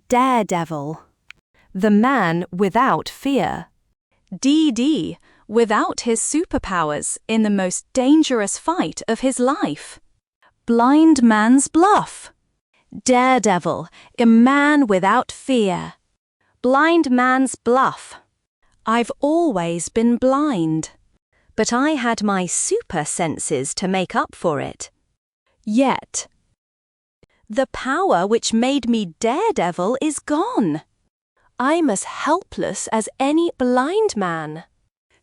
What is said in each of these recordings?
Daredevil, the man without fear. DD, without his superpowers in the most dangerous fight of his life. Blind man's bluff. Daredevil, a man without fear. Blind man's bluff. I've always been blind, but I had my super senses to make up for it. Yet, the power which made me Daredevil is gone. I'm as helpless as any blind man.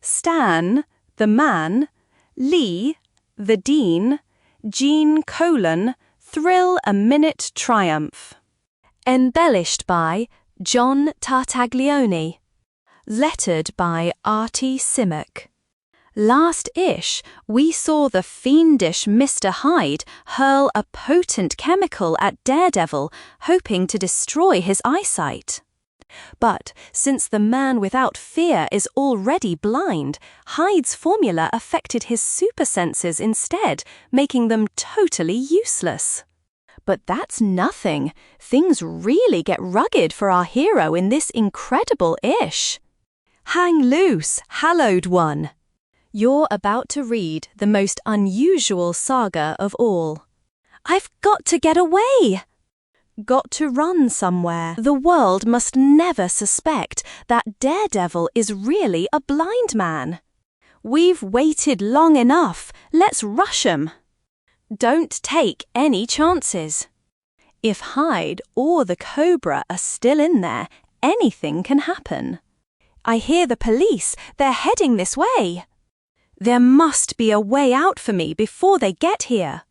Stan, the man, Lee, the dean, Jean : Thrill a Minute Triumph. Embellished by John Tartaglione. Lettered by Artie Simmock. Last-ish, we saw the fiendish Mr. Hyde hurl a potent chemical at Daredevil, hoping to destroy his eyesight. But since the man without fear is already blind, Hyde's formula affected his super senses instead, making them totally useless. But that's nothing. Things really get rugged for our hero in this incredible ish. Hang loose, hallowed one. You're about to read the most unusual saga of all. I've got to get away! Got to run somewhere. The world must never suspect that Daredevil is really a blind man. We've waited long enough. Let's rush 'em. Don't take any chances. If Hyde or the Cobra are still in there, anything can happen. I hear the police. They're heading this way. There must be a way out for me before they get here.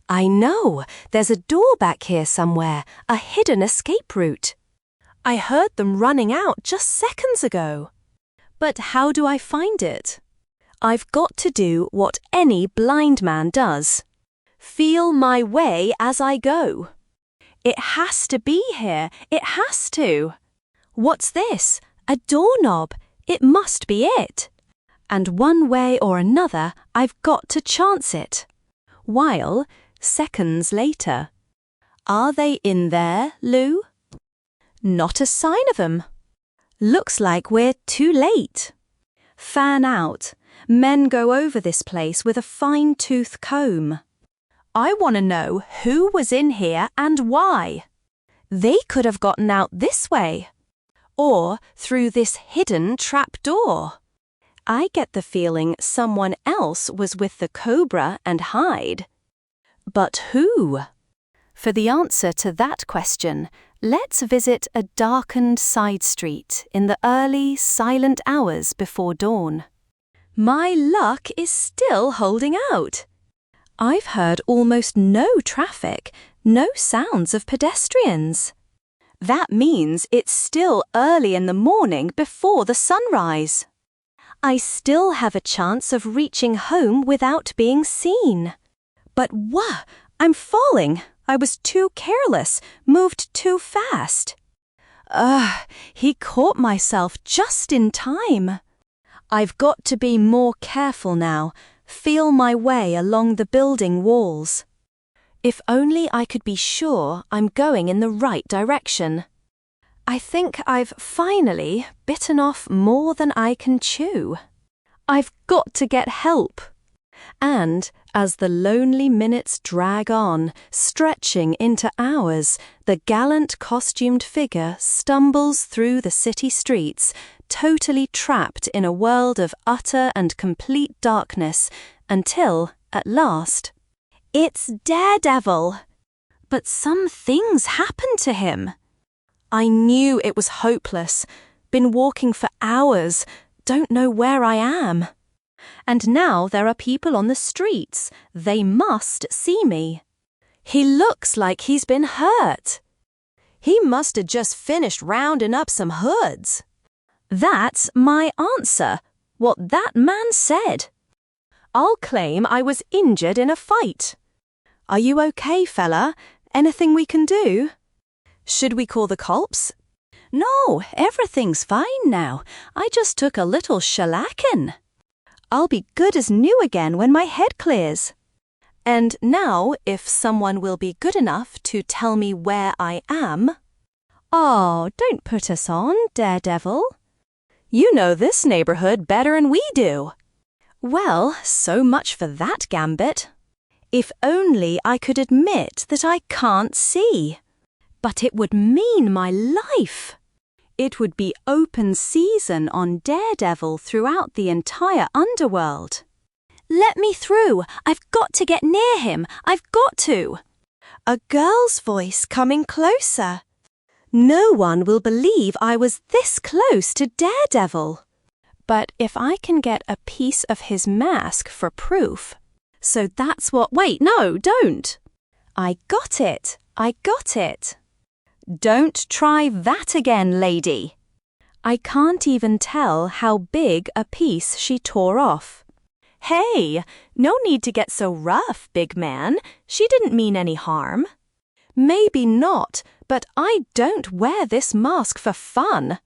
I know. There's a door back here somewhere, a hidden escape route. I heard them running out just seconds ago. But how do I find it? I've got to do what any blind man does. Feel my way as I go. It has to be here. It has to. What's this? A doorknob. It must be it. And one way or another, I've got to chance it. While, seconds later, are they in there, Lou? Not a sign of 'em. Looks like we're too late. Fan out. Men go over this place with a fine-tooth comb. I want to know who was in here and why. They could have gotten out this way. Or through this hidden trap door. I get the feeling someone else was with the Cobra and Hyde. But who? For the answer to that question, let's visit a darkened side street in the early, silent hours before dawn. My luck is still holding out. I've heard almost no traffic, no sounds of pedestrians. That means it's still early in the morning before the sunrise. I still have a chance of reaching home without being seen. But I'm falling. I was too careless, moved too fast. He caught myself just in time. I've got to be more careful now, feel my way along the building walls. If only I could be sure I'm going in the right direction. I think I've finally bitten off more than I can chew. I've got to get help. And as the lonely minutes drag on, stretching into hours, the gallant costumed figure stumbles through the city streets, totally trapped in a world of utter and complete darkness, until, at last, it's Daredevil. But some things happened to him. I knew it was hopeless. Been walking for hours, don't know where I am. And now there are people on the streets. They must see me. He looks like he's been hurt. He must have just finished rounding up some hoods. That's my answer, what that man said. I'll claim I was injured in a fight. Are you okay, fella? Anything we can do? Should we call the cops? No, everything's fine now. I just took a little shellacking. I'll be good as new again when my head clears. And now, if someone will be good enough to tell me where I am, Oh, don't put us on, Daredevil. You know this neighborhood better'n we do. Well, so much for that gambit. If only I could admit that I can't see. But it would mean my life. It would be open season on Daredevil throughout the entire underworld. Let me through. I've got to get near him. I've got to. A girl's voice coming closer. No one will believe I was this close to Daredevil. But if I can get a piece of his mask for proof. So that's what— Wait, no, don't. I got it. I got it. Don't try that again, lady. I can't even tell how big a piece she tore off. Hey, no need to get so rough, big man. She didn't mean any harm. Maybe not, but I don't wear this mask for fun.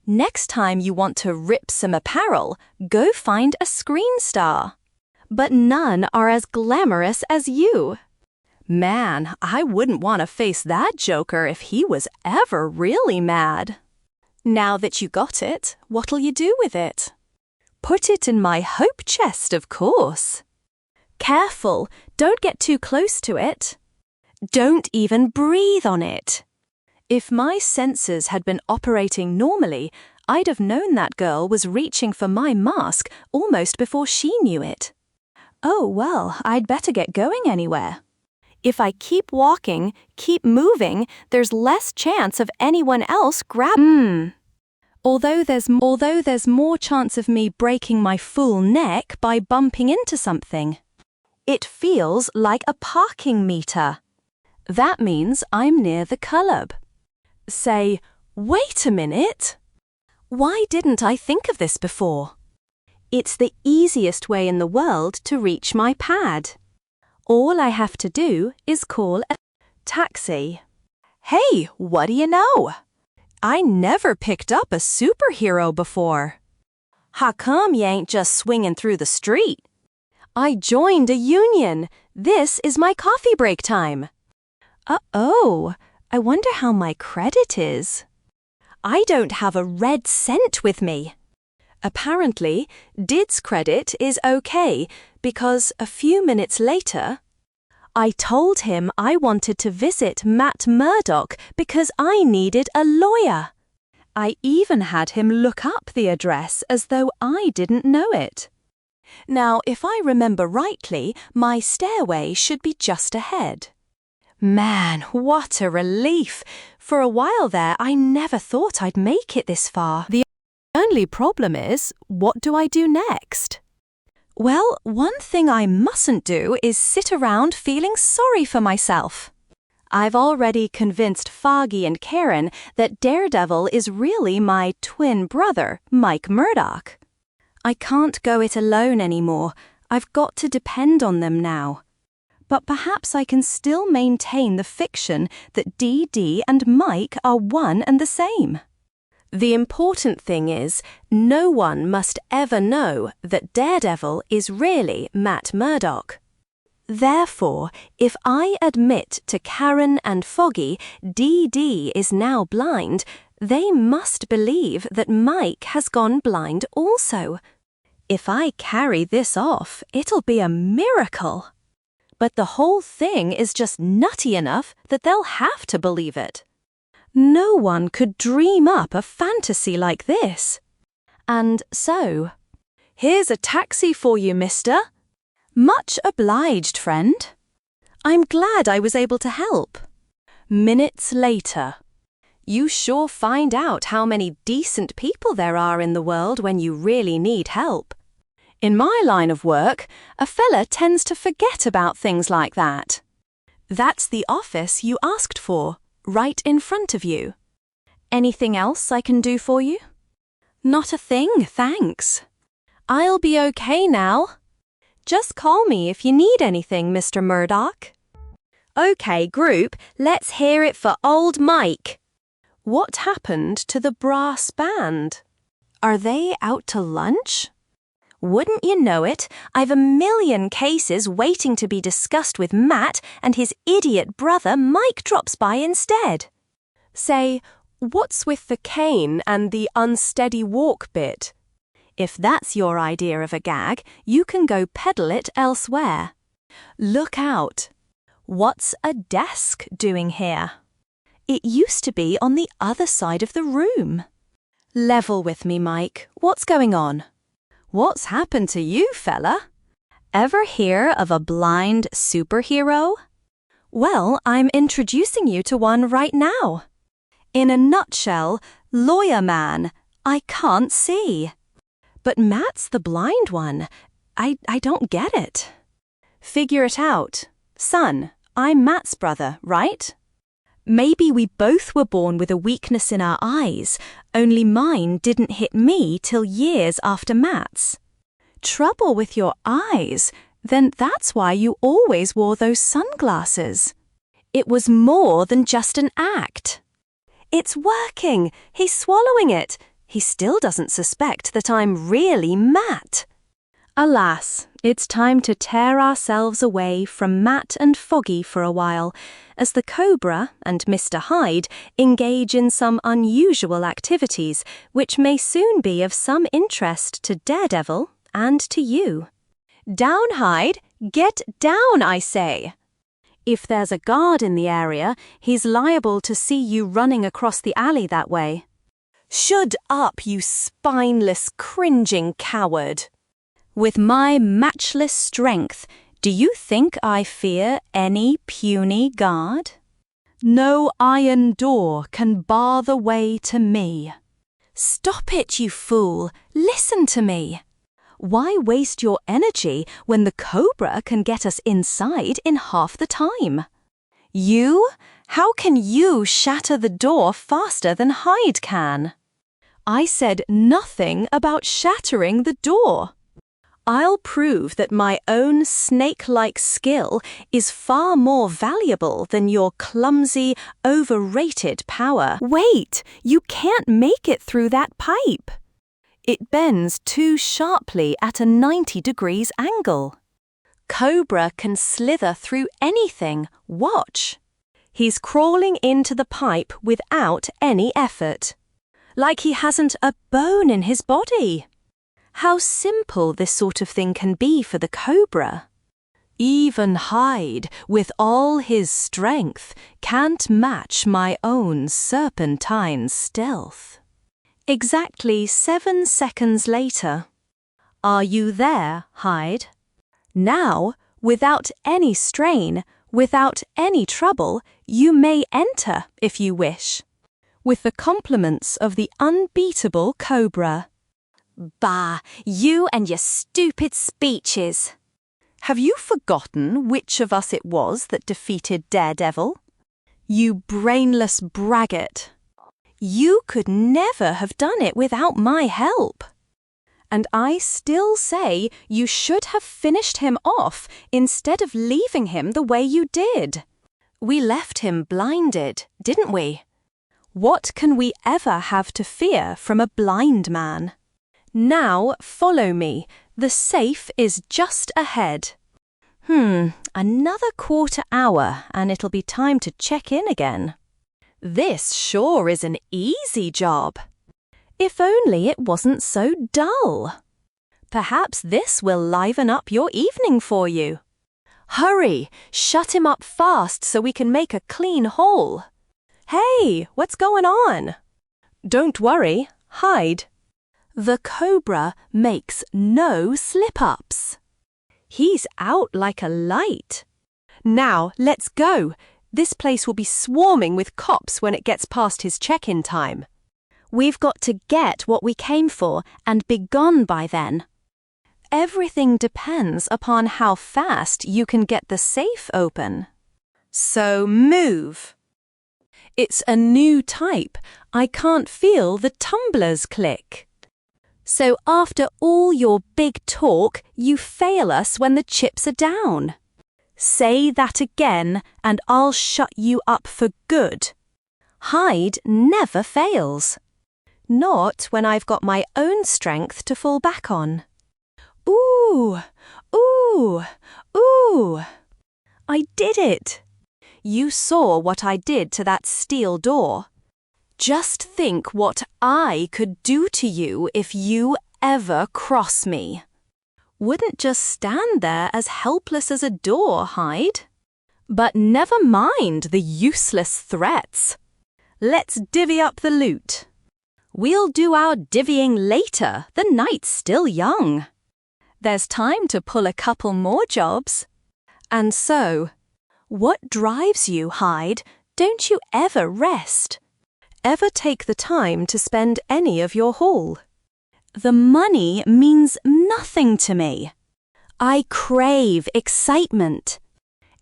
Next time you want to rip some apparel, go find a screen star. But none are as glamorous as you. Man, I wouldn't want to face that joker if he was ever really mad. Now that you got it, what'll you do with it? Put it in my hope chest, of course. Careful, don't get too close to it. Don't even breathe on it. If my senses had been operating normally, I'd have known that girl was reaching for my mask almost before she knew it. Oh, well, I'd better get going anywhere. If I keep walking, keep moving, there's less chance of anyone else grabbing. Although there's more chance of me breaking my full neck by bumping into something. It feels like a parking meter. That means I'm near the club. Say, wait a minute. Why didn't I think of this before? It's the easiest way in the world to reach my pad. All I have to do is call a taxi. Hey, what do you know? I never picked up a superhero before. How come you ain't just swinging through the street? I joined a union. This is my coffee break time. Uh-oh, I wonder how my credit is. I don't have a red cent with me. Apparently, Did's credit is okay because a few minutes later, I told him I wanted to visit Matt Murdock because I needed a lawyer. I even had him look up the address as though I didn't know it. Now, if I remember rightly, my stairway should be just ahead. Man, what a relief! For a while there, I never thought I'd make it this far. The only problem is, what do I do next? Well, one thing I mustn't do is sit around feeling sorry for myself. I've already convinced Foggy and Karen that Daredevil is really my twin brother, Mike Murdock. I can't go it alone anymore. I've got to depend on them now. But perhaps I can still maintain the fiction that Dee and Mike are one and the same. The important thing is, no one must ever know that Daredevil is really Matt Murdock. Therefore, if I admit to Karen and Foggy Dee is now blind, they must believe that Mike has gone blind also. If I carry this off, it'll be a miracle. But the whole thing is just nutty enough that they'll have to believe it. No one could dream up a fantasy like this. And so, here's a taxi for you, mister. Much obliged, friend. I'm glad I was able to help. Minutes later. You sure find out how many decent people there are in the world when you really need help. In my line of work, a fella tends to forget about things like that. That's the office you asked for, right in front of you. Anything else I can do for you? Not a thing, thanks. I'll be okay now. Just call me if you need anything, Mr. Murdock. Okay, group, let's hear it for old Mike. What happened to the brass band? Are they out to lunch? Wouldn't you know it, I've a million cases waiting to be discussed with Matt, and his idiot brother Mike drops by instead. Say, What's with the cane and the unsteady walk bit? If that's your idea of a gag, you can go peddle it elsewhere. Look out. What's a desk doing here? It used to be on the other side of the room. Level with me, Mike. What's going on? What's happened to you, fella? Ever hear of a blind superhero? Well, I'm introducing you to one right now. In a nutshell, lawyer man, I can't see. But Matt's the blind one. I don't get it. Figure it out. Son, I'm Matt's brother, right? Maybe we both were born with a weakness in our eyes, only mine didn't hit me till years after Matt's. Trouble with your eyes? Then that's why you always wore those sunglasses. It was more than just an act. It's working. He's swallowing it. He still doesn't suspect that I'm really Matt. Alas, it's time to tear ourselves away from Matt and Foggy for a while, as the Cobra and Mr. Hyde engage in some unusual activities which may soon be of some interest to Daredevil and to you. Down, Hyde! Get down, I say! If there's a guard in the area, he's liable to see you running across the alley that way. Shut up, you spineless, cringing coward! With my matchless strength, do you think I fear any puny guard? No iron door can bar the way to me. Stop it, you fool! Listen to me! Why waste your energy when the Cobra can get us inside in half the time? You? How can you shatter the door faster than Hyde can? I said nothing about shattering the door. I'll prove that my own snake-like skill is far more valuable than your clumsy, overrated power. Wait, you can't make it through that pipe. It bends too sharply at a 90 degrees angle. Cobra can slither through anything. Watch. He's crawling into the pipe without any effort. Like he hasn't a bone in his body. How simple this sort of thing can be for the Cobra. Even Hyde, with all his strength, can't match my own serpentine stealth. Exactly 7 seconds later. Are you there, Hyde? Now, without any strain, without any trouble, you may enter if you wish. With the compliments of the unbeatable Cobra. Bah, you and your stupid speeches. Have you forgotten which of us it was that defeated Daredevil? You brainless braggart. You could never have done it without my help. And I still say you should have finished him off instead of leaving him the way you did. We left him blinded, didn't we? What can we ever have to fear from a blind man? Now follow me. The safe is just ahead. Another quarter hour and it'll be time to check in again. This sure is an easy job. If only it wasn't so dull. Perhaps this will liven up your evening for you. Hurry, shut him up fast so we can make a clean haul. Hey, what's going on? Don't worry, Hyde. The Cobra makes no slip-ups. He's out like a light. Now, let's go. This place will be swarming with cops when it gets past his check-in time. We've got to get what we came for and be gone by then. Everything depends upon how fast you can get the safe open. So move. It's a new type. I can't feel the tumblers click. So after all your big talk, you fail us when the chips are down. Say that again and I'll shut you up for good. Hyde never fails. Not when I've got my own strength to fall back on. Ooh, ooh, ooh. I did it. You saw what I did to that steel door. Just think what I could do to you if you ever cross me. Wouldn't just stand there as helpless as a door, Hyde. But never mind the useless threats. Let's divvy up the loot. We'll do our divvying later, the night's still young. There's time to pull a couple more jobs. And so, what drives you, Hyde? Don't you ever rest? Ever take the time to spend any of your haul? The money means nothing to me. I crave excitement.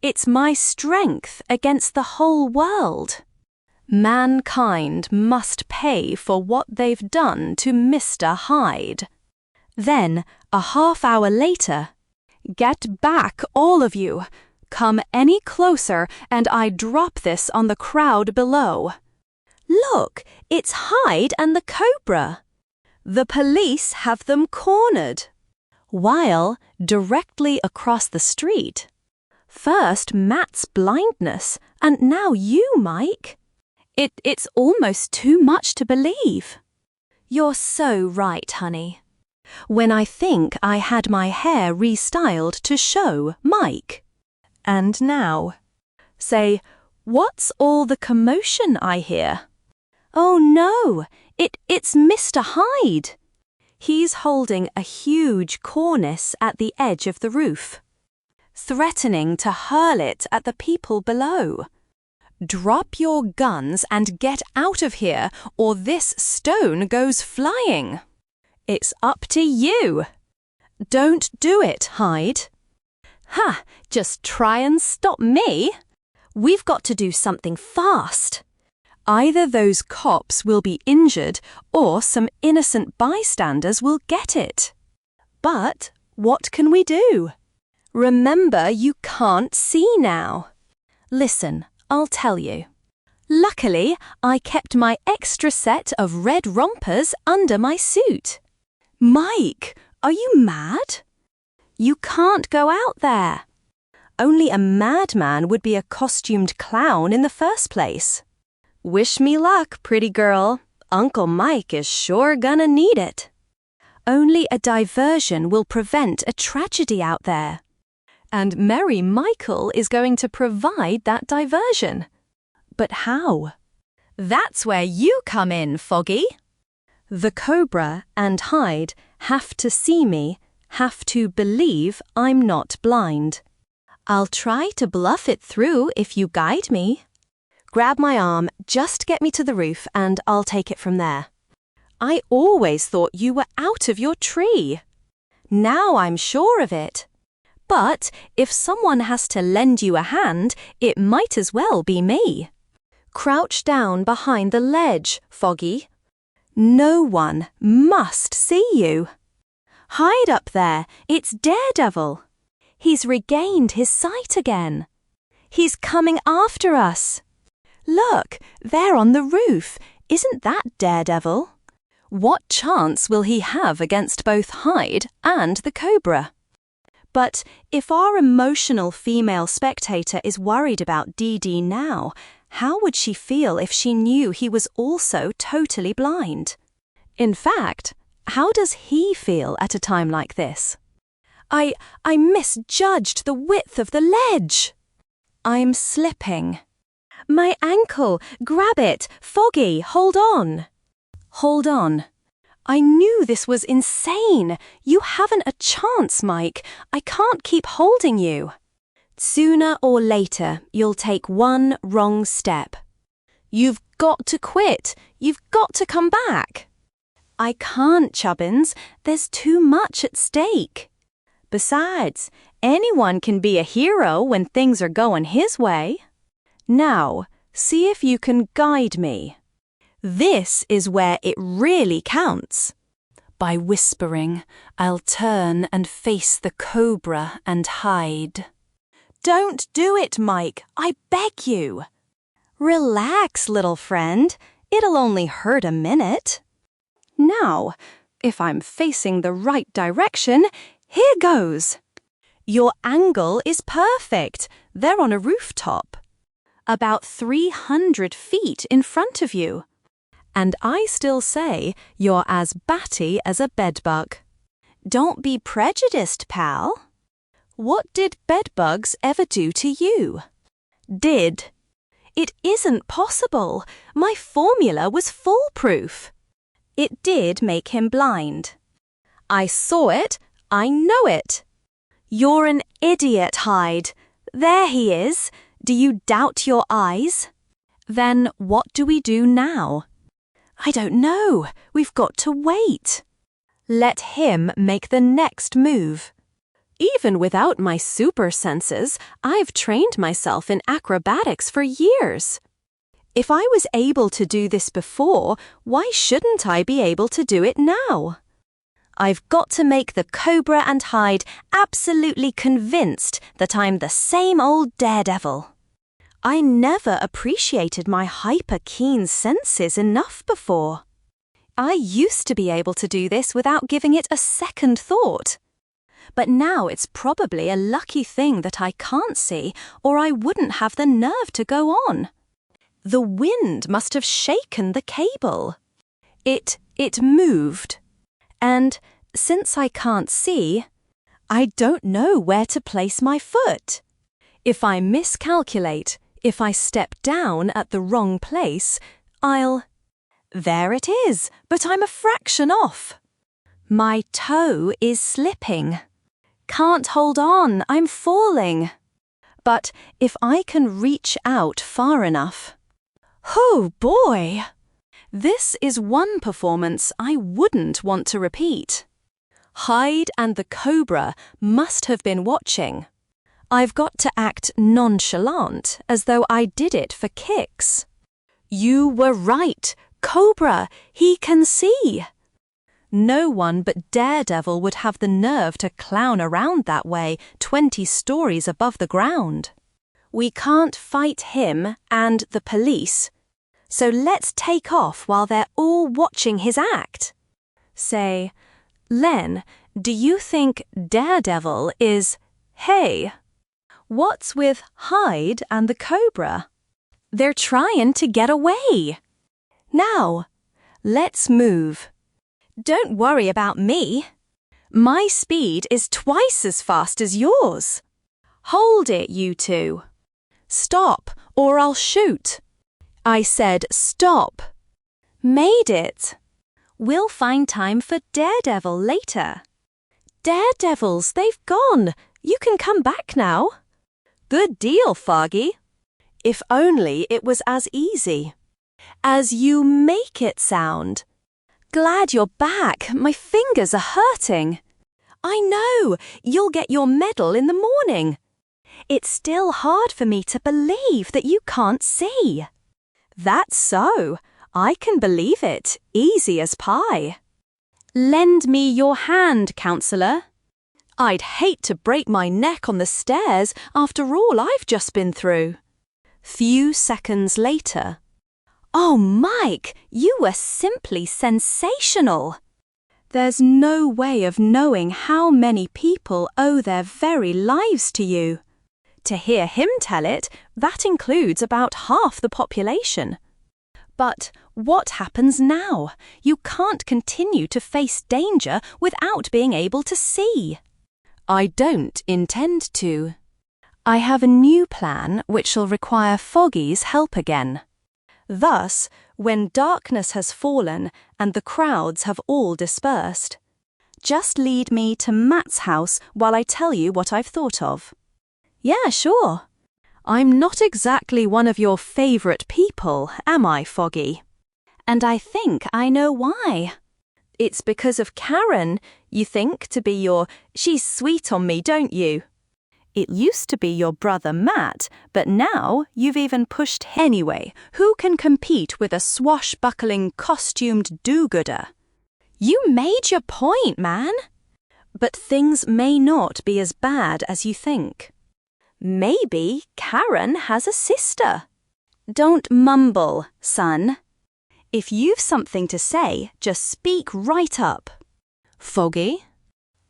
It's my strength against the whole world. Mankind must pay for what they've done to Mr. Hyde. Then, a half-hour later, get back, all of you. Come any closer and I drop this on the crowd below. Look, it's Hyde and the Cobra. The police have them cornered. While, directly across the street, first Matt's blindness, and now you, Mike. It's almost too much to believe. You're so right, honey. When I think I had my hair restyled to show Mike. And now, say, what's all the commotion I hear? Oh no, it's Mr. Hyde. He's holding a huge cornice at the edge of the roof, threatening to hurl it at the people below. Drop your guns and get out of here, or this stone goes flying. It's up to you. Don't do it, Hyde. Ha, just try and stop me. We've got to do something fast. Either those cops will be injured or some innocent bystanders will get it. But what can we do? Remember, you can't see now. Listen, I'll tell you. Luckily, I kept my extra set of red rompers under my suit. Mike, are you mad? You can't go out there. Only a madman would be a costumed clown in the first place. Wish me luck, pretty girl. Uncle Mike is sure gonna need it. Only a diversion will prevent a tragedy out there. And Merry Michael is going to provide that diversion. But how? That's where you come in, Foggy. The Cobra and Hyde have to see me, have to believe I'm not blind. I'll try to bluff it through if you guide me. Grab my arm, just get me to the roof and I'll take it from there. I always thought you were out of your tree. Now I'm sure of it. But if someone has to lend you a hand, it might as well be me. Crouch down behind the ledge, Foggy. No one must see you. Hide up there, it's Daredevil. He's regained his sight again. He's coming after us. Look, there on the roof. Isn't that Daredevil? What chance will he have against both Hyde and the Cobra? But if our emotional female spectator is worried about Dee Dee now, how would she feel if she knew he was also totally blind? In fact, how does he feel at a time like this? I misjudged the width of the ledge. I'm slipping. My ankle, grab it. Foggy, hold on. Hold on. I knew this was insane. You haven't a chance, Mike. I can't keep holding you. Sooner or later, you'll take one wrong step. You've got to quit. You've got to come back. I can't, Chubbins. There's too much at stake. Besides, anyone can be a hero when things are going his way. Now, see if you can guide me. This is where it really counts. By whispering, I'll turn and face the Cobra and hide. Don't do it, Mike. I beg you. Relax, little friend. It'll only hurt a minute. Now, if I'm facing the right direction, here goes. Your angle is perfect. They're on a rooftop. About 300 feet in front of you. And I still say you're as batty as a bedbug. Don't be prejudiced, pal. What did bedbugs ever do to you? Did. It isn't possible. My formula was foolproof. It did make him blind. I saw it. I know it. You're an idiot, Hyde. There he is. Do you doubt your eyes? Then what do we do now? I don't know. We've got to wait. Let him make the next move. Even without my super senses, I've trained myself in acrobatics for years. If I was able to do this before, why shouldn't I be able to do it now? I've got to make the Cobra and Hyde absolutely convinced that I'm the same old Daredevil. I never appreciated my hyper-keen senses enough before. I used to be able to do this without giving it a second thought. But now it's probably a lucky thing that I can't see, or I wouldn't have the nerve to go on. The wind must have shaken the cable. It moved. And since I can't see, I don't know where to place my foot. If I miscalculate, if I step down at the wrong place, There it is, but I'm a fraction off. My toe is slipping. Can't hold on, I'm falling. But if I can reach out far enough... Oh boy! This is one performance I wouldn't want to repeat. Hyde and the Cobra must have been watching. I've got to act nonchalant, as though I did it for kicks. You were right, Cobra, he can see. No one but Daredevil would have the nerve to clown around that way 20 stories above the ground. We can't fight him and the police, so let's take off while they're all watching his act. Say, Len, do you think Daredevil is, hey? What's with Hyde and the Cobra? They're trying to get away. Now, let's move. Don't worry about me. My speed is twice as fast as yours. Hold it, you two. Stop, or I'll shoot. I said stop. Made it. We'll find time for Daredevil later. Daredevils, they've gone. You can come back now. Good deal, Foggy. If only it was as easy. As you make it sound. Glad you're back. My fingers are hurting. I know. You'll get your medal in the morning. It's still hard for me to believe that you can't see. That's so. I can believe it. Easy as pie. Lend me your hand, counselor. I'd hate to break my neck on the stairs after all I've just been through. Few seconds later. Oh, Mike, you were simply sensational. There's no way of knowing how many people owe their very lives to you. To hear him tell it, that includes about half the population. But what happens now? You can't continue to face danger without being able to see. I don't intend to. I have a new plan which shall require Foggy's help again. Thus, when darkness has fallen and the crowds have all dispersed, just lead me to Matt's house while I tell you what I've thought of. Yeah, sure. I'm not exactly one of your favourite people, am I, Foggy? And I think I know why. It's because of Karen, you think, to be your, she's sweet on me, don't you? It used to be your brother Matt, but now you've even pushed him. Anyway, who can compete with a swashbuckling, costumed do-gooder? You made your point, man. But things may not be as bad as you think. Maybe Karen has a sister. Don't mumble, son. If you've something to say, just speak right up. Foggy?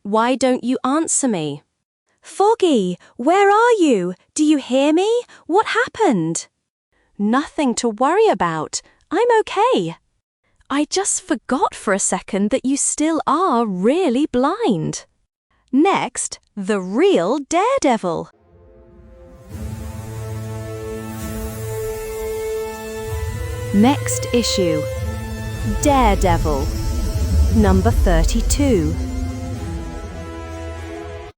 Why don't you answer me? Foggy, where are you? Do you hear me? What happened? Nothing to worry about. I'm okay. I just forgot for a second that you still are really blind. Next, the real Daredevil. Next issue. Daredevil. Number 32.